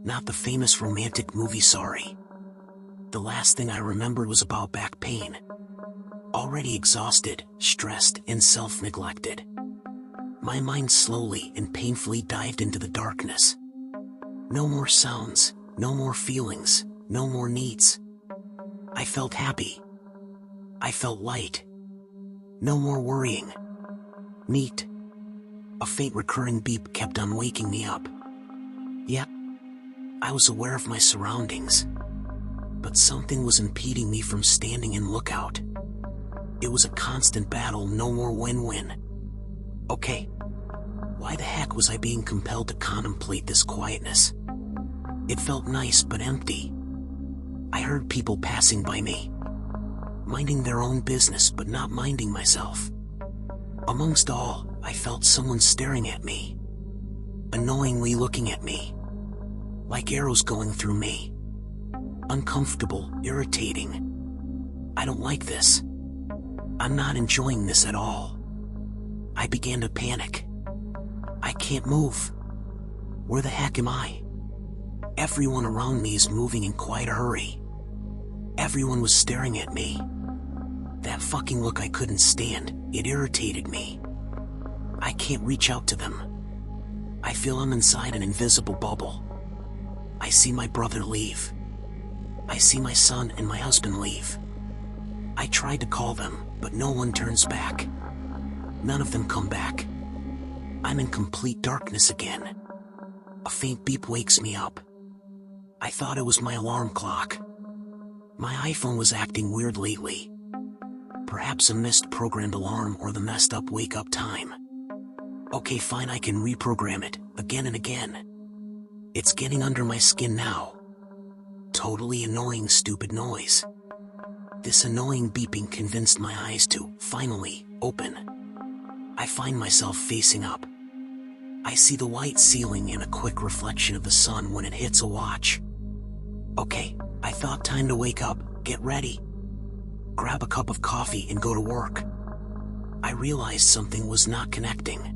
Not the famous romantic movie, sorry. The last thing I remembered was about back pain. Already exhausted, stressed, and self-neglected. My mind slowly and painfully dived into the darkness. No more sounds, no more feelings, no more needs. I felt happy. I felt light. No more worrying. Neat. A faint recurring beep kept on waking me up. Yep, I was aware of my surroundings. But something was impeding me from standing in lookout. It was a constant battle, no more win-win. Okay, why the heck was I being compelled to contemplate this quietness? It felt nice but empty. I heard people passing by me, minding their own business but not minding myself. Amongst all, I felt someone staring at me, annoyingly looking at me, like arrows going through me. Uncomfortable, irritating. I don't like this. I'm not enjoying this at all. I began to panic. I can't move. Where the heck am I? Everyone around me is moving in quite a hurry. Everyone was staring at me. That fucking look I couldn't stand, it irritated me. I can't reach out to them. I feel I'm inside an invisible bubble. I see my brother leave. I see my son and my husband leave. I tried to call them, but no one turns back. None of them come back. I'm in complete darkness again. A faint beep wakes me up. I thought it was my alarm clock. My iPhone was acting weird lately. Perhaps a missed programmed alarm or the messed up wake-up time. Okay, fine, I can reprogram it, again and again. It's getting under my skin now. Totally annoying, stupid noise. This annoying beeping convinced my eyes to, finally, open. I find myself facing up. I see the white ceiling and a quick reflection of the sun when it hits a watch. Okay, I thought, time to wake up, get ready, grab a cup of coffee and go to work. I realized something was not connecting.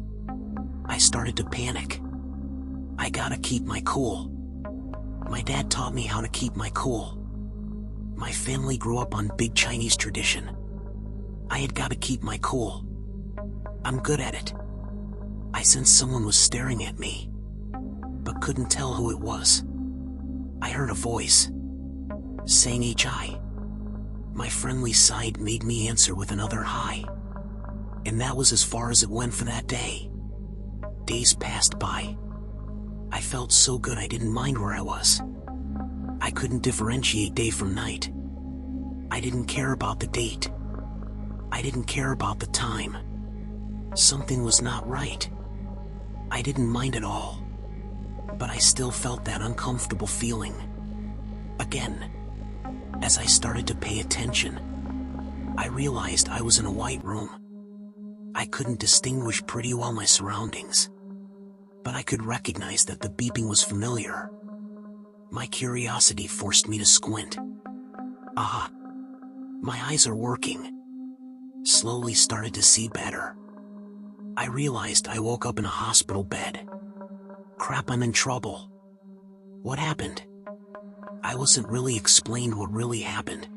I started to panic. I gotta keep my cool. My dad taught me how to keep my cool. My family grew up on big Chinese tradition. I had gotta keep my cool. I'm good at it. I sensed someone was staring at me, but couldn't tell who it was. I heard a voice saying hi. My friendly side made me answer with another hi. And that was as far as it went for that day. Days passed by. I felt so good I didn't mind where I was. I couldn't differentiate day from night. I didn't care about the date. I didn't care about the time. Something was not right. I didn't mind at all. But I still felt that uncomfortable feeling. Again. As I started to pay attention, I realized I was in a white room. I couldn't distinguish pretty well my surroundings, but I could recognize that the beeping was familiar. My curiosity forced me to squint. Aha! My eyes are working. Slowly started to see better. I realized I woke up in a hospital bed. Crap, I'm in trouble. What happened? I wasn't really explained what really happened.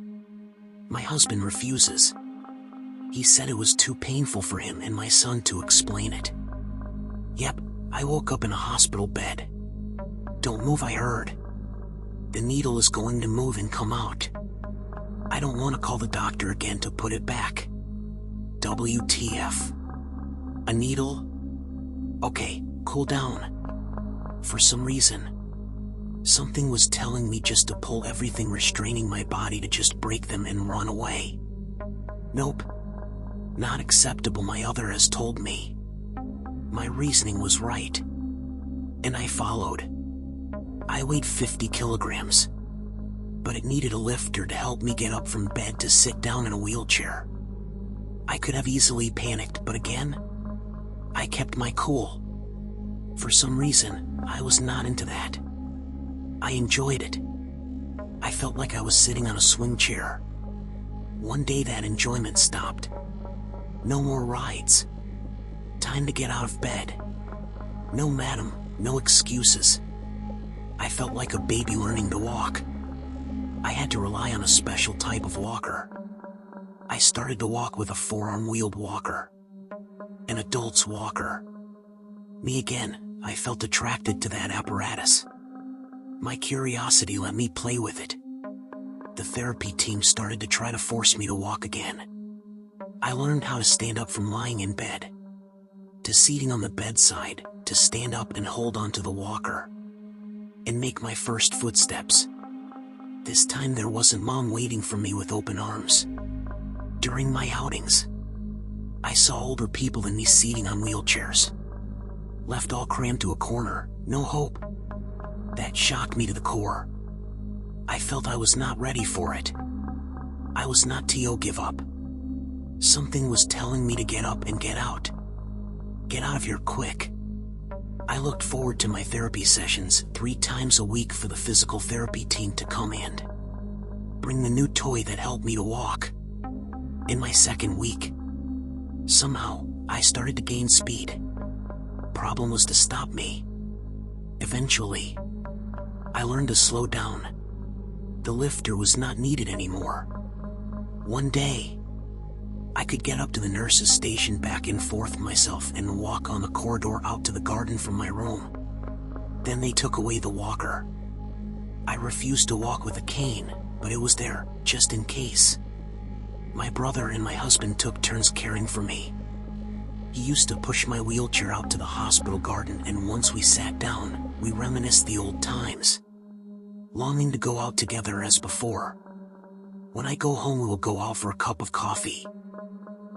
My husband refuses. He said it was too painful for him and my son to explain it. Yep, I woke up in a hospital bed. Don't move, I heard. The needle is going to move and come out. I don't want to call the doctor again to put it back. WTF. A needle? Okay, cool down. For some reason, something was telling me just to pull everything restraining my body to just break them and run away. Nope. Not acceptable, my other has told me. My reasoning was right. And I followed. I weighed 50 kilograms. But it needed a lifter to help me get up from bed to sit down in a wheelchair. I could have easily panicked, but again, I kept my cool. For some reason, I was not into that. I enjoyed it. I felt like I was sitting on a swing chair. One day that enjoyment stopped. No more rides. Time to get out of bed. No, madam, no excuses. I felt like a baby learning to walk. I had to rely on a special type of walker. I started to walk with a four-arm wheeled walker. An adult's walker. Me again, I felt attracted to that apparatus. My curiosity let me play with it. The therapy team started to try to force me to walk again. I learned how to stand up from lying in bed, to seating on the bedside, to stand up and hold onto the walker, and make my first footsteps. This time there wasn't Mom waiting for me with open arms. During my outings, I saw older people than me seating on wheelchairs, left all crammed to a corner, no hope. That shocked me to the core. I felt I was not ready for it. I was not to give up. Something was telling me to get up and get out. Get out of here quick. I looked forward to my therapy sessions 3 times a week for the physical therapy team to come and bring the new toy that helped me to walk. In my second week, somehow, I started to gain speed. Problem was to stop me. Eventually, I learned to slow down. The lifter was not needed anymore. One day, I could get up to the nurse's station back and forth myself and walk on the corridor out to the garden from my room. Then they took away the walker. I refused to walk with a cane, but it was there, just in case. My brother and my husband took turns caring for me. He used to push my wheelchair out to the hospital garden, and once we sat down, we reminisced the old times, longing to go out together as before. When I go home, we will go out for a cup of coffee.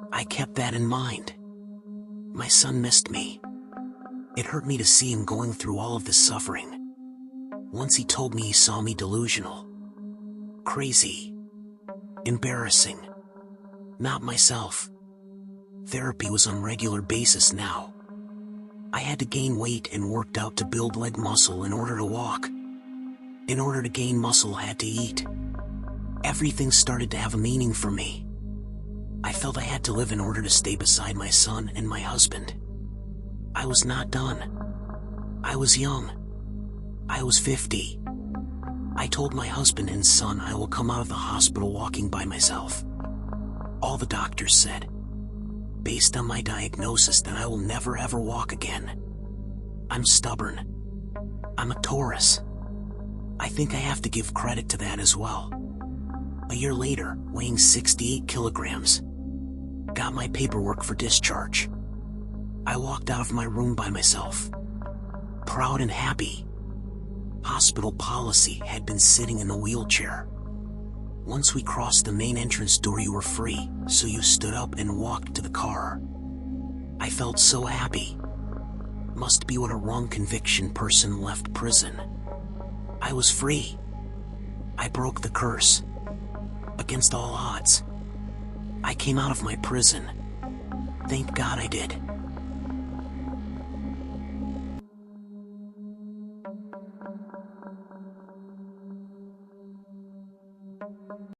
I kept that in mind. My son missed me. It hurt me to see him going through all of this suffering. Once he told me he saw me delusional, crazy, embarrassing. Not myself. Therapy was on regular basis now. I had to gain weight and worked out to build leg muscle in order to walk. In order to gain muscle, I had to eat. Everything started to have a meaning for me. I felt I had to live in order to stay beside my son and my husband. I was not done. I was young. I was 50. I told my husband and son I will come out of the hospital walking by myself. All the doctors said, based on my diagnosis, that I will never ever walk again. I'm stubborn. I'm a Taurus. I think I have to give credit to that as well. A year later, weighing 68 kilograms, got my paperwork for discharge. I walked out of my room by myself, proud and happy. Hospital policy had been sitting in the wheelchair. Once we crossed the main entrance door, you were free, so you stood up and walked to the car. I felt so happy. Must be what a wrong conviction person left prison. I was free. I broke the curse. Against all odds, I came out of my prison. Thank God I did.